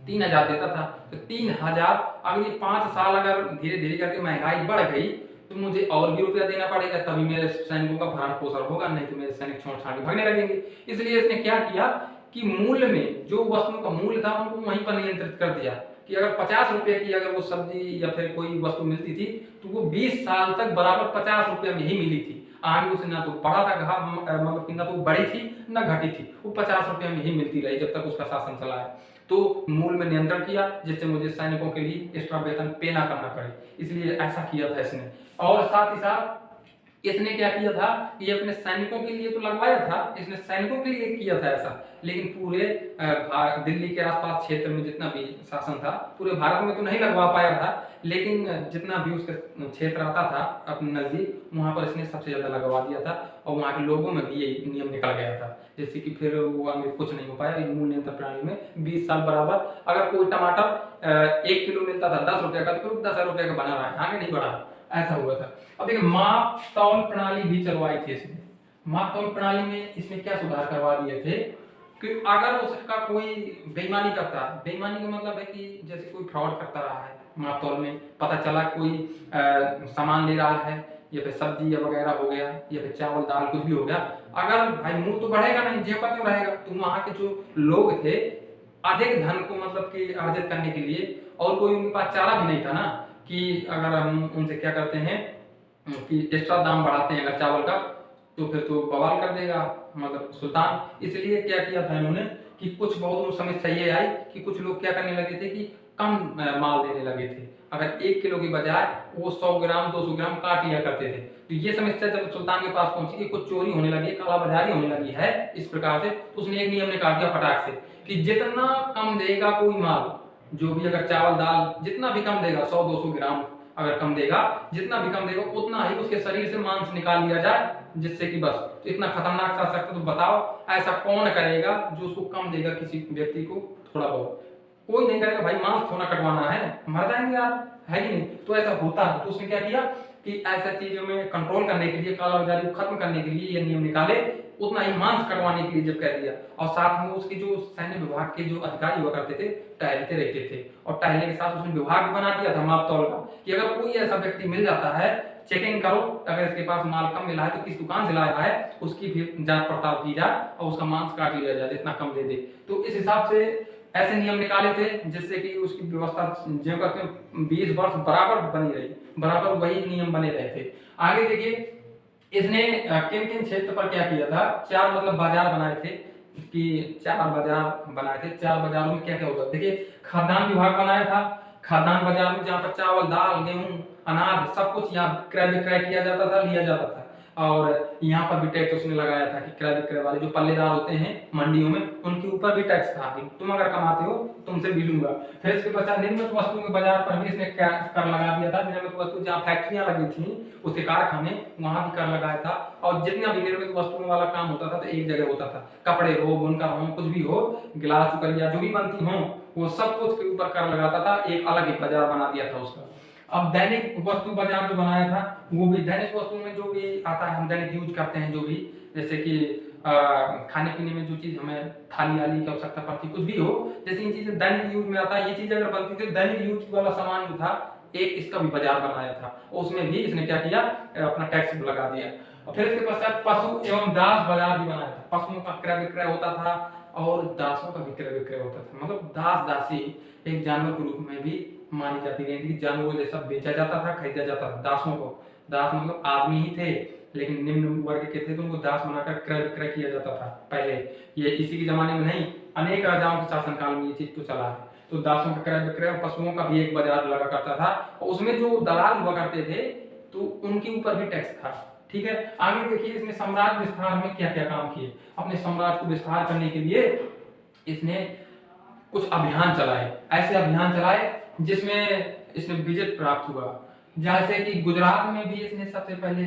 3000 देता था, तो 3000 अगर ये 5 साल अगर धीरे धीरे करके महंगाई बढ़ गई तो मुझे और भी रुपया देना पड़ेगा, तभी मेरे सैनिकों का भरण पोषण होगा, नहीं तो मेरे सैनिक छोड़ छाड़ के भागने लगेंगे। इसलिए इसने क्या किया कि मूल्य में जो वस्तुओं का मूल्य था उनको वहीं पर नियंत्रित कर दिया कि अगर 50 रुपए की अगर वो सब्जी या फिर कोई वस्तु मिलती थी तो वो 20 साल तक बराबर 50 रुपए में ही मिली थी। आगे उसे ना तो बढ़ा था मतलब कि ना तो बढ़ी थी ना घटी थी, वो 50 रुपए में ही मिलती रही जब तक उसका शासन चला है। तो मूल में नियंत्रण किया जिससे मुझे सैनिकों के लिए एक्स्ट्रा वेतन पे ना करना पड़े, इसलिए ऐसा किया था इसने। और साथ ही साथ इसने क्या किया था, ये अपने सैनिकों के लिए तो लगवाया था, इसने सैनिकों के लिए किया था ऐसा, लेकिन पूरे दिल्ली के आसपास क्षेत्र में जितना भी शासन था, पूरे भारत में तो नहीं लगवा पाया था, लेकिन जितना भी उसका क्षेत्र आता था अपने नजदीक, वहां पर इसने सबसे ज्यादा लगवा दिया था और वहां के लोगों में भी ये नियम निकल गया था। जैसे कि फिर वो आगे कुछ नहीं हो पाया। मूल नियंत्रण प्रणाली में 20 साल बराबर अगर कोई टमाटर 1 किलो मिलता था 10 रुपए का, तो फिर 10 रुपए का बना रहा है, आगे नहीं बढ़ा, ऐसा हुआ था। अब देखिए माप तौल प्रणाली भी चलवाई थी इसने। माप तौल प्रणाली में इसमें क्या सुधार करवा दिए थे कि अगर उसका कोई बेईमानी करता है, बेईमानी का मतलब है कि जैसे कोई फ्रॉड करता रहा है माप तौल में, पता चला कोई सामान ले रहा है या फिर सब्जी या वगैरह हो गया या फिर चावल दाल कुछ भी हो गया, अगर भाई मुंह तो बढ़ेगा नहीं, जेब क्यों रहेगा, तो वहां के जो लोग थे अधिक धन को मतलब कि अर्जित करने के लिए, और कोई उनके पास चारा भी नहीं था ना कि अगर हम उनसे क्या करते हैं कि एक्स्ट्रा दाम बढ़ाते हैं अगर चावल का, तो फिर तो बवाल कर देगा मतलब सुल्तान। इसलिए क्या किया था इन्होंने कि कुछ बहुत समस्या ये आई कि कुछ लोग क्या करने लगे थे कि कम माल देने लगे थे। अगर 1 किलो की बजाय वो 100 ग्राम 200 ग्राम काट लिया करते थे। तो ये समस्या जब सुल्तान के पास पहुंची कि कुछ चोरी होने लगी, कालाबाजारी होने लगी है इस प्रकार से, तो उसने एक नियम निकाल दिया फटाक से कि जितना कम देगा कोई माल, जो भी अगर चावल दाल जितना भी कम देगा 100-200 ग्राम अगर कम देगा, जितना भी कम देगा उतना ही उसके शरीर से मांस निकाल लिया जाए, जिससे कि बस। तो इतना खतरनाक सा सख्त, तो बताओ ऐसा कौन करेगा जो उसको कम देगा किसी व्यक्ति को थोड़ा बहुत? कोई नहीं करेगा भाई, मांस थोड़ा कटवाना है, मर जाएंगे आप, है कि नहीं? तो ऐसा होता है। तो उसने क्या किया कि ऐसा चीजों में कंट्रोल करने के लिए, कालाबाजारी को खत्म करने के लिए ये नियम निकाले, उतना ही मांस कटवाने के लिए जब कह दिया। और साथ में उसके जो सैन्य विभाग के जो अधिकारी हुआ करते थे, टहलते रहते थे, और टहलने के साथ उसने विभाग भी बना दिया था माप तौल का कि अगर कोई ऐसा व्यक्ति मिल जाता है, चेकिंग करो, अगर इसके पास माल कम मिला है तो किस दुकान से लाया है, उसकी भी जांच पड़ताल की जाए और उसका मांस काट लिया जाए जितना कम दे दे। तो इस हिसाब से ऐसे नियम निकाले थे जिससे कि उसकी व्यवस्था जो करते हैं 20 वर्ष बराबर बनी रही, बराबर वही नियम बने रहे थे। आगे देखिए इसने किन किन क्षेत्र पर क्या किया था, 4 मतलब बाजार बनाए थे कि 4 बाजार बनाए थे। 4 बाजारों में क्या क्या होता, देखिए खाद्यान्न विभाग बनाया था। खाद्यान्न बाजार में जहाँ पर चावल दाल गेहूं अनाज सब कुछ यहाँ क्रय विक्रय किया जाता था, लिया जाता था। और यहाँ पर भी टैक्स उसने लगाया था कि क्रय विक्रय वाले जो पल्लेदार होते हैं मंडियों में, उनके ऊपर भी टैक्स था कि तुम अगर कमाते हो तुमसे भी लूंगा। फिर इसके पश्चात निर्मित वस्तुओं के बाजार पर भी इसने कर लगा दिया था। निर्मित वस्तु जहाँ फैक्ट्रियां लगी थी, उसके कारखाने, वहां भी कर लगाया था। और जितना भी निर्मित वस्तुओं वाला काम होता था तो एक जगह होता था, कपड़े हो, बुनकर हो, कुछ भी हो, गिलास चुकलिया जो भी बनती हो, वो सब कुछ के ऊपर कर लगाता था। एक अलग ही बाजार बना दिया था उसका। अब दैनिक वस्तु बाजार जो बनाया था, वो भी दैनिक वस्तु में जो भी आता है, हम दैनिक यूज करते हैं, जो भी जैसे कि खाने पीने में जो चीज हमें थाली आली की आवश्यकता पड़ती, कुछ भी हो, जैसे इन चीजें दैनिक यूज में आता है। ये चीज अगर बनती थी, दैनिक यूज वाला सामान जो था, एक इसका भी बाजार बनाया था, उसमें भी इसने क्या किया, अपना टैक्स लगा दिया। और फिर इसके पश्चात पशु एवं दास बाजार भी बनाया था। पशुओं का क्रय विक्रय होता था और दासों का भी क्रय विक्रय होता था। मतलब दास दासी एक जानवर के रूप में भी मानी जाती थी, जानवरों जैसा बेचा जाता था, खरीदा जाता था दासों को। दास मतलब आदमी ही थे, लेकिन निम्न वर्ग के थे तो उनको दास बनाकर क्रय विक्रय किया जाता था पहले। ये इसी के जमाने में नहीं, अनेक राजाओं के शासनकाल में ये चीज तो चला है। तो दासों का क्रय विक्रय, पशुओं का भी एक बाजार लगा करता था, और उसमें जो दलाल हुआ करते थे तो उनके ऊपर भी टैक्स था। ठीक है, आगे देखिए इसने साम्राज्य विस्तार में क्या क्या काम किए। अपने साम्राज्य को विस्तार करने के लिए इसने कुछ अभियान चलाए, ऐसे अभियान चलाए जिसमें इसने विजय प्राप्त हुआ। जैसे कि गुजरात में भी इसने सबसे पहले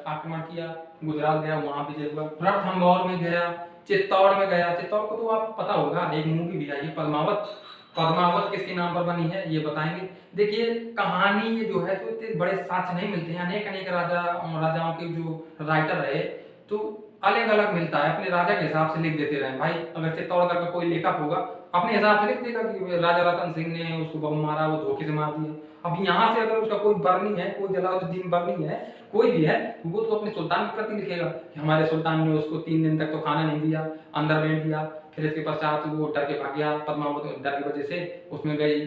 आक्रमण किया, गुजरात गया, वहां विजय हुआ। रणथंभौर में गया, चित्तौड़ में गया। चित्तौड़ को तो आप पता होगा, एक मूवी भी आई है पद्मावत। पद्मावत किसके नाम पर बनी है ये बताएंगे। देखिए कहानी ये जो है तो इतने बड़े साक्ष्य नहीं मिलते हैं, अनेक अनेक राजाओं के जो राइटर रहे तो अलग अलग मिलता है, अपने राजा के हिसाब से लिख देते रहे भाई। अगर चित्तौड़गढ़ का कोई लेखक होगा अपने हिसाब से लिख देगा कि राजा रतन सिंह ने उसको बहु मारा, वो धोखे से मार दिया। अब यहाँ से अगर उसका कोई बरनी है, कोई जलालुद्दीन बरनी है, कोई भी है, वो तो अपने सुल्तान के प्रति लिखेगा कि हमारे सुल्तान ने उसको 3 दिन तक तो खाना नहीं दिया, अंदर बैठ दिया। फिर इसके पश्चात वो डर के भाग गया, पद्मावत डर की वजह से उसमें गई,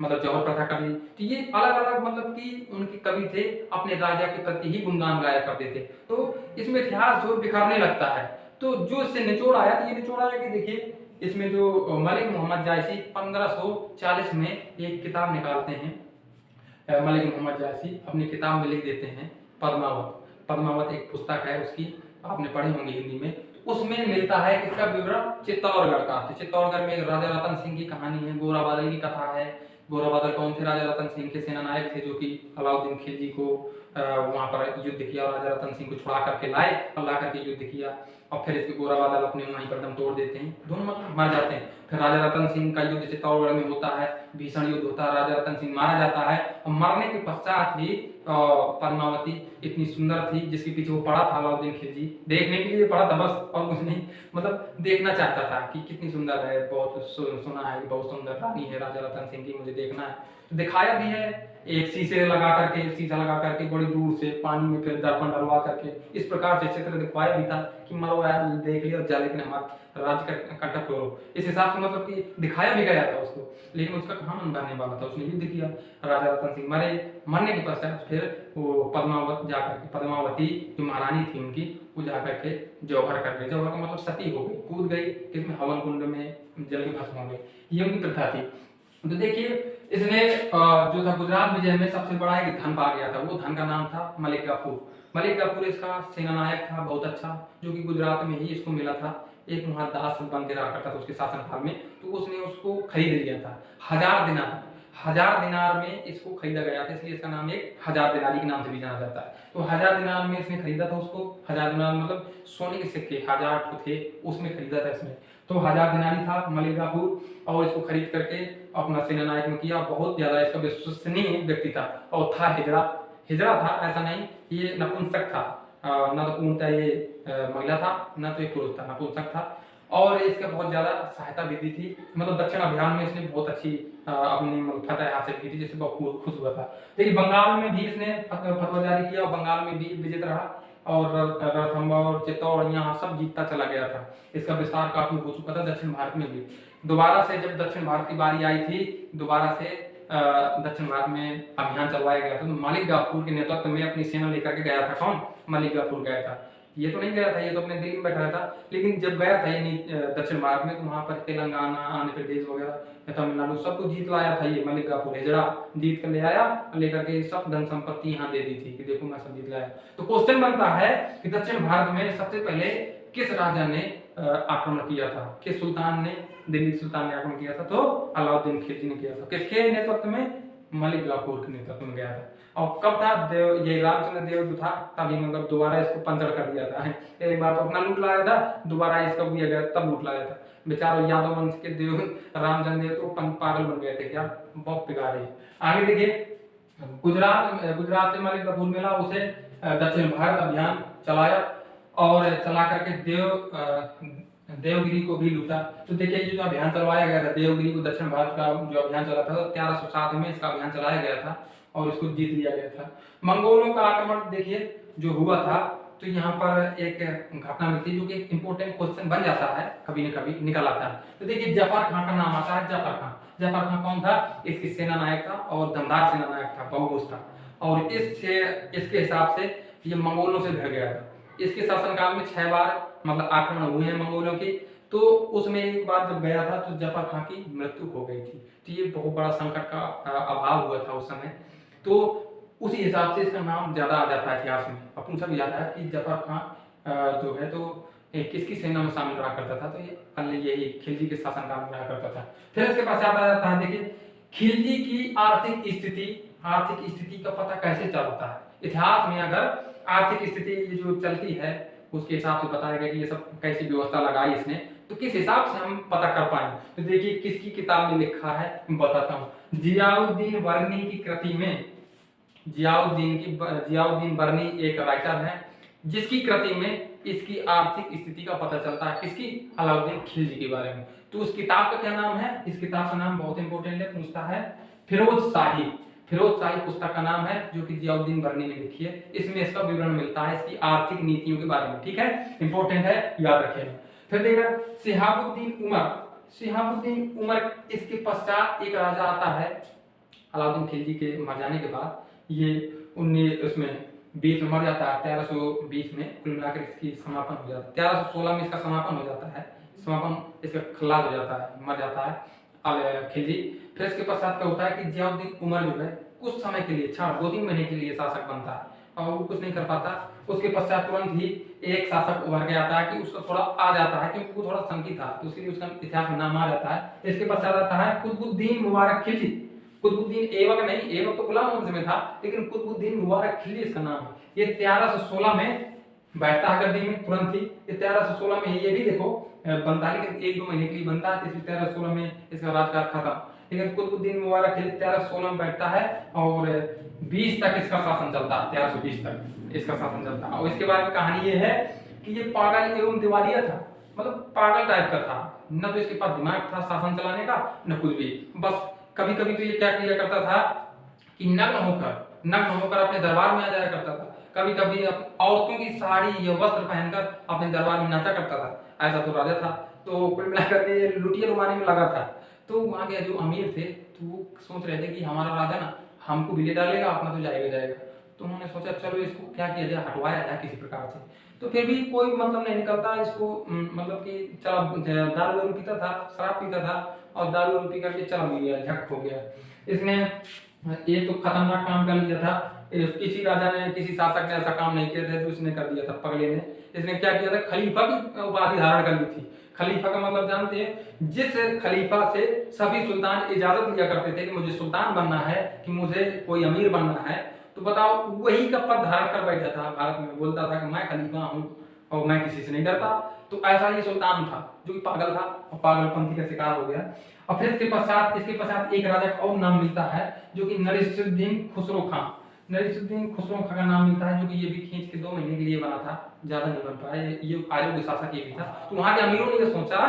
मतलब जौहर प्रथा कर ली। तो ये अलग अलग मतलब कि उनके कवि थे, अपने राजा के प्रति ही गुणगान गाया करते थे। तो इसमें इतिहास जो बिखरने लगता है। तो जो इससे निचोड़ आया, तो ये निचोड़ आया कि देखिए इसमें जो मलिक मोहम्मद जायसी 1540 में एक किताब निकालते हैं। मलिक मोहम्मद जायसी अपनी किताब में लिख देते हैं पद्मावत। पद्मावत एक पुस्तक है उसकी, आपने पढ़ी होंगी हिंदी में। उसमें मिलता है इसका विवरण चित्तौड़गढ़ का। तो चित्तौड़गढ़ में राजा रतन सिंह की कहानी है, गोरा बादल की कथा है। गोरा बादल कौन थे? राजा रतन सिंह के सेनानायक थे, जो कि अलाउद्दीन खिलजी को वहां पर युद्ध किया, और राजा रतन सिंह को छुड़ा करके लाए और ला करके युद्ध किया। और फिर इसके गोरा बादल अपने वहीं पर दम तोड़ देते हैं, दोनों मतलब मर जाते हैं। फिर राजा रतन सिंह का युद्ध चित्तौड़गढ़ में होता है, भीषण युद्ध होता है, राजा रतन सिंह मारा जाता है। और मरने के पश्चात ही पद्मावती इतनी सुंदर थी, जिसके पीछे वो पड़ा था अलाउद्दीन खिलजी, देखने के लिए पड़ा था बस, और कुछ नहीं, मतलब देखना चाहता था कि कितनी सुंदर है, बहुत सुना है, बहुत सुंदर रानी है राजा रतन सिंह की, मुझे देखना है। तो दिखाया भी है, एक शीशा लगा करके बड़ी दूर से पानी में फिर दर्पण डलवा करके इस प्रकार से चित्र दिखवाया भी था कि मरो यार, देख लिया जा, लेकिन हमारा राज्य का कंटक करो, इस हिसाब से मतलब कि दिखाया भी गया था उसको। लेकिन उसका कहाँ मन भरने वाला था, उसने युद्ध किया, राजा रतन सिंह मरे। मरने के पश्चात फिर वो पद्मावती जो महारानी थी उनकी, वो जाकर के जौहर कर गई। जौहर का मतलब सती हो गई, कूद गई, इसमें हवन कुंड में जल के भस्म हो गई, ये उनकी प्रथा थी। तो देखिए इसने जो था गुजरात विजय में सबसे बड़ा एक धन पा गया था, वो धन का नाम था मलिक काफूर। मलिक काफूर इसका सेना नायक था बहुत अच्छा, जो कि गुजरात में ही इसको मिला था। एक वहां दास बन के रहा करता था उसके शासनकाल में, तो उसने उसको खरीद लिया था 1000 दिनार। 1000 दिनार में इसको खरीदा गया था, इसलिए इसका नाम एक 1000 दिनारी के नाम से भी जाना जाता है। तो 1000 दिनार में इसने खरीदा था उसको। 1000 दिनार मतलब सोने के सिक्के 1000 थे, उसमें खरीदा था इसने। तो 1000 दिनारी था मलिक काफूर, और इसको खरीद करके अपना सेना नायक में किया। बहुत ज्यादा इसका विश्वसनीय व्यक्ति था, और था हिजड़ा। हिजड़ा था, ऐसा नहीं ये नपुंसक था, न तो पूर्णतः ये महिला था, न तो ये पुरुष था, नपुंसक था। और इसका बहुत ज्यादा सहायता भी दी थी, मतलब दक्षिण अभियान में इसने बहुत अच्छी अपनी फतह हासिल की थी, जिससे बहुत खुश हुआ था। देखिए बंगाल में भी इसने फतवा जारी किया, और बंगाल में भी विजित रहा, और रणथंभौर चित्तौड़ यहाँ सब जीतता चला गया था। इसका विस्तार काफी हो चुका था दक्षिण भारत में भी। दोबारा से जब दक्षिण भारत की बारी आई थी, दोबारा से दक्षिण भारत में अभियान चलवाया गया था, तो मलिक काफूर के नेतृत्व में अपनी सेना लेकर के गया था। कौन? मलिक काफूर गया था। ये तो नहीं गया था, ये तो अपने दिल्ली में बैठा था, लेकिन जब गया था ये दक्षिण भारत में, तो वहां पर तेलंगाना, आंध्र प्रदेश वगैरह, तमिलनाडु सब कुछ जीत लाया था। ये मलिक काफूर हिजड़ा जीत कर ले आया, लेकर के सब धन संपत्ति यहाँ दे दी थी कि देखो मैं सब जीत लाया। तो क्वेश्चन बनता है कि दक्षिण भारत में सबसे पहले किस राजा ने आक्रमण किया था, किस सुल्तान ने, दिल्ली सुल्तान ने आक्रमण किया था? तो अलाउद्दीन खिलजी ने किया था। किसके नेतृत्व में? मलिक काफूर के नेतृत्व में गया था। और कब था? ये रामचंद्र देव जो था तभी, मतलब दोबारा इसको पंचर कर दिया था। एक बार तो अपना लूट लाया था, दोबारा इसका भी गया तब लूट लाया था। बेचारो यादव वंश के देव रामचंद्र देव तो पागल बन गए थे, क्या बहुत बिगाड़े। आगे देखिए गुजरात से मलिक काफूर मिला, उसे दक्षिण भारत अभियान चलाया, और चला करके देवगिरी को भी लूटा। तो देखिए ये जो अभियान चलवाया गया था देवगिरी को, दक्षिण भारत का जो अभियान चला था, 1307 में इसका अभियान चलाया गया था, और इसको जीत लिया गया था। मंगोलों का आक्रमण देखिए जो हुआ था, तो यहाँ पर एक घटना मिलती है जो कि एक इंपॉर्टेंट क्वेश्चन बन जाता है, कभी न कभी निकल आता है। तो देखिए जफर खान का नाम आता है, जफर खान। जफर खान कौन था? इसकी सेना नायक था, और दमदार सेना नायक था, बहुभुज था, और इसके हिसाब से ये मंगोलों से भिड़ गया था। इसके शासनकाल में 6 बार मतलब आक्रमण हुए हैं मंगोलों के। तो उसमें एक बार जब गया था तो जफर खान की मृत्यु हो गई थी। तो ये बहुत बड़ा संकट का अभाव हुआ था उस समय। तो उसी हिसाब से इसका नाम ज्यादा आ जाता है इतिहास में। अपन सब याद है कि जफर खान जो है तो किसकी सेना में शामिल रहा करता था? तो ये यही खिलजी के शासनकाल में रहा करता था। फिर इसके पास आता जाता है, देखिए खिलजी की आर्थिक स्थिति का पता कैसे चलता है? इतिहास में अगर आर्थिक स्थिति जो चलती है उसके हिसाब से बताया गया कि ये सब कैसी व्यवस्था लगाई इसने, तो किस हिसाब से हम पता कर पाएंगे? तो देखिए किसकी किताब में लिखा है, मैं बताता हूँ। जियाउद्दीन बर्नी की कृति में, जियाउद्दीन बर्नी एक राइटर है, जिसकी कृति में इसकी आर्थिक स्थिति का पता चलता है। किसकी? अलाउद्दीन खिलजी के बारे में। तो उस किताब का क्या नाम है? इस किताब का नाम बहुत इंपॉर्टेंट है, पूछता है, फिरोज शाही पुस्तक का नाम है, जो कि जियाउद्दीन बर्नी ने लिखी है। इसमें इसका विवरण मिलता है इसकी आर्थिक नीतियों के बारे में। ठीक है, इंपॉर्टेंट है, याद रखिएगा। फिर देखिए शिहाबुद्दीन उमर इसके पश्चात एक राजा आता है अलाउद्दीन खिलजी के मर जाने के बाद। ये 1920 में मर जाता है, 1320 में कुल मिलाकर इसकी समापन हो जाता है। 1316 में इसका समापन हो जाता है, इसका खल्लास हो जाता है, मर जाता है खिलजी। फिर इसके पश्चात क्या होता है कि जियाउद्दीन उमर जो है कुछ समय के लिए, 2-3 महीने के लिए शासक बनता है, और वो कुछ नहीं कर पाता। उसके पश्चात तुरंत ही एक शासक उभर के आता है कि उसका थोड़ा आ जाता है, क्योंकि वो थोड़ा संकी था, तो उसके लिए उसका इतिहास में नाम आ जाता है। इसके पश्चात आता है कुतुबुद्दीन मुबारक खिलजी। कुतुबुद्दीन ऐबक नहीं, ऐबक तो गुलाम वंश में था, लेकिन कुतुबुद्दीन मुबारक खिलजी इसका नाम है। ये 1316 में बैठता है गद्दी में तुरंत ही। 1316 में ये भी देखो बनता है, लेकिन 1-2 महीने के लिए बनता है, इसलिए 1316 में इसका राजकाल खत्म। लेकिन कुतुबुद्दीन मुबारक खिलजी 1316 में बैठता है, और 20 तक इसका शासन चलता है, 1320 तक इसका शासन चलता है। और इसके बारे में कहानी ये है कि ये पागल एवं दिवालिया था, मतलब पागल टाइप का था, न तो इसके पास दिमाग था शासन चलाने का, न कुछ भी। बस कभी कभी तो ये क्या किया करता था कि नग्न होकर अपने दरबार में आ जाया करता था। कभी कभी औरतों की साड़ी या वस्त्र पहनकर अपने दरबार में नाचा करता था। ऐसा तो राजा था, तो कुल मिलाकर के लुटिया लुमाने में लगा था। तो वहां के जो अमीर थे तो वो सोच रहे थे कि हमारा राजा ना हमको भी ले डालेगा, अपना तो जाएगा। तो उन्होंने सोचा चलो इसको क्या किया जाए, हटवाया जाए किसी प्रकार से। तो फिर भी कोई मतलब नहीं निकलता इसको, मतलब कि चला दारू वारू पीता था, शराब पीता था और दारू वारू पी करके चला भी गया, झक हो गया। इसने ये तो खतरनाक काम कर लिया था। किसी राजा ने, किसी शासक ने ऐसा काम नहीं किया था जो इसने कर दिया था, पगले ने। इसने क्या किया था, खलीफा की उपाधि धारण कर ली थी। खलीफा का मतलब जानते हैं, जिस खलीफा से सभी सुल्तान इजाजत लिया करते थे कि मुझे सुल्तान बनना है, कि मुझे कोई अमीर बनना है, तो बताओ वही का पद धारण कर बैठा था भारत में, बोलता था कि मैं खलीफा हूँ और मैं किसी से नहीं डरता। तो ऐसा ही सुल्तान था जो कि पागल था और पागलपंथी का शिकार हो गया। और फिर इसके पश्चात एक राजा का और नाम मिलता है जो कि नरीशुद्दीन खुसरो खां। नरीशुद्दीन खुसरो खां का नाम मिलता है, जो कि ये भी खींच के 2 महीने के लिए बना था, ज्यादा नहीं बन पाया। ये आर्यों शासक ये भी था। तो वहां के अमीरों ने ये सोचा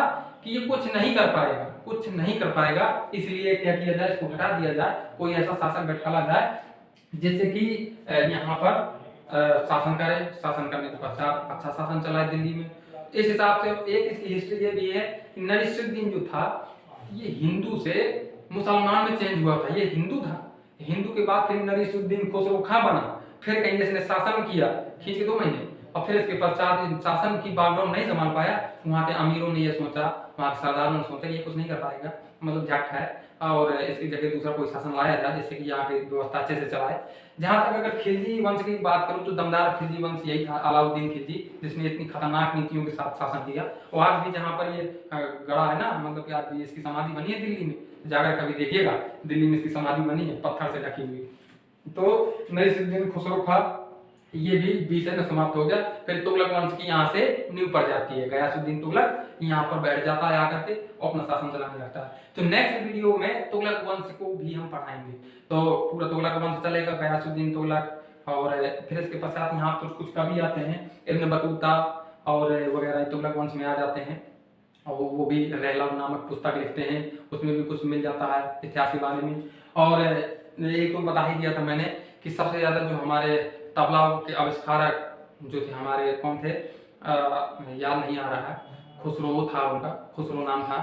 कि ये कुछ नहीं कर पाएगा, कुछ नहीं कर पाएगा, इसलिए क्या किया जाए, इसको हटा दिया जाए, कोई ऐसा शासक बैठाला जाए जिससे कि यहाँ पर शासन करे, शासन करने के पश्चात अच्छा शासन चलाए दिल्ली में। इस हिसाब से एक इसकी हिस्ट्री ये भी है कि नरीशुद्दीन जो था ये हिंदू से मुसलमान में चेंज हुआ था। ये हिंदू था, हिंदू के बाद फिर नरीशुद्दीन खुसरो खां बना, फिर कहीं इसने शासन किया खींच के 2 महीने, और फिर इसके पश्चात शासन की बागडोर नहीं संभाल पाया। वहाँ के अमीरों ने ये सोचा, वहाँ के सरदारों ने सोचा ये कुछ नहीं कर पाएगा, मतलब झट है, और इसकी जगह दूसरा कोई शासन लाया जाए जिससे कि यहाँ की व्यवस्था अच्छे से चलाए। जहाँ तक अगर खिलजी वंश की बात करूँ तो दमदार खिलजी वंश यही था, अलाउद्दीन खिलजी, जिसने इतनी खतरनाक नीतियों के साथ शासन किया। और आज भी जहाँ पर ये गड़ा है ना, मतलब कि आज भी इसकी समाधि बनी है दिल्ली में, जाकर कभी देखिएगा, दिल्ली में इसकी समाधि बनी है पत्थर से ढकी हुई। तो नरीशुद्दीन खुसरो खां ये भी बीच में समाप्त हो गया। फिर तुगलक वंश की यहाँ से नींव पड़ जाती है, गयासुद्दीन तुगलक यहाँ पर बैठ जाता है आकर के और अपना शासन चलाने लगता है। तो नेक्स्ट वीडियो में तुगलक वंश को भी हम पढ़ाएंगे, तो पूरा तुगलक वंश चलेगा, गयासुद्दीन तुगलक, और फिर इसके पश्चात यहाँ पर कुछ कवि आते हैं, इब्न बतूता और वगैरह तुगलक वंश में आ जाते हैं, और वो भी रहला नामक पुस्तक लिखते हैं, उसमें भी कुछ मिल जाता है इतिहास के बारे में। और एक तो बता ही दिया था मैंने कि सबसे ज्यादा जो हमारे तबला के आविष्कारक जो थे हमारे कौन थे, याद नहीं आ रहा है, खुसरो था उनका, खुसरो नाम था,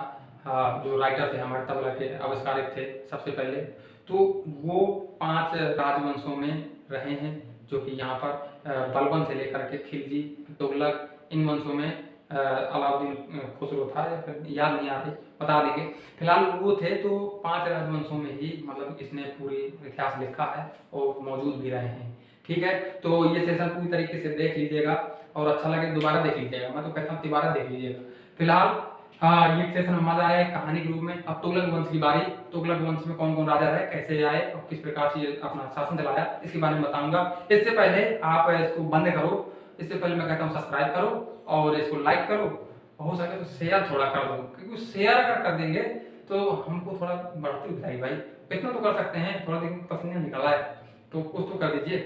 जो राइटर थे हमारे तबला के आविष्कारक थे सबसे पहले। तो वो 5 राजवंशों में रहे हैं, जो कि यहाँ पर बलबन से लेकर के खिलजी, तुगलक, इन वंशों में अलाउद्दीन खुसरो था, या फिर याद नहीं आ रही, बता देंगे। फिलहाल वो थे, तो 5 राजवंशों में ही मतलब इसने पूरी इतिहास लिखा है और मौजूद भी रहे हैं। ठीक है, तो ये सेशन पूरी तरीके से देख लीजिएगा, और अच्छा लगे दोबारा देख लीजिएगा, मैं तो कहता हूँ दोबारा देख लीजिएगा। फिलहाल ये सेशन में मजा आया है कहानी के रूप में। अब तुगलक वंश की बारी, तुगलक वंश में कौन कौन राजा रहे, कैसे आए और किस प्रकार से ये अपना शासन चलाया, इसके बारे में बताऊंगा। इससे पहले आप इसको बंद करो, इससे पहले मैं कहता हूँ सब्सक्राइब करो और इसको लाइक करो, हो सके तो शेयर थोड़ा कर दो, क्योंकि शेयर अगर कर देंगे तो हमको थोड़ा बढ़ती दिखाई भाई, इतना तो कर सकते हैं, थोड़ा दिन पसीना निकला है तो कुछ तो कर दीजिए।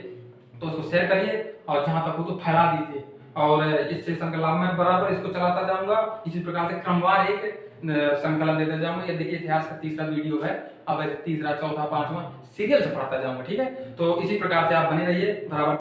तो उसको शेयर करिए और जहां तक हो तो फैला दीजिए, और इस सेशन का लाभ मैं बराबर इसको चलाता जाऊंगा। इसी प्रकार से क्रमवार एक श्रृंखला देते जाऊंगा। ये देखिए इतिहास का 3रा वीडियो है, अब 3रा, 4था, 5वां सीरियल से पढ़ता जाऊंगा। ठीक है, तो इसी प्रकार से आप बने रहिए बराबर।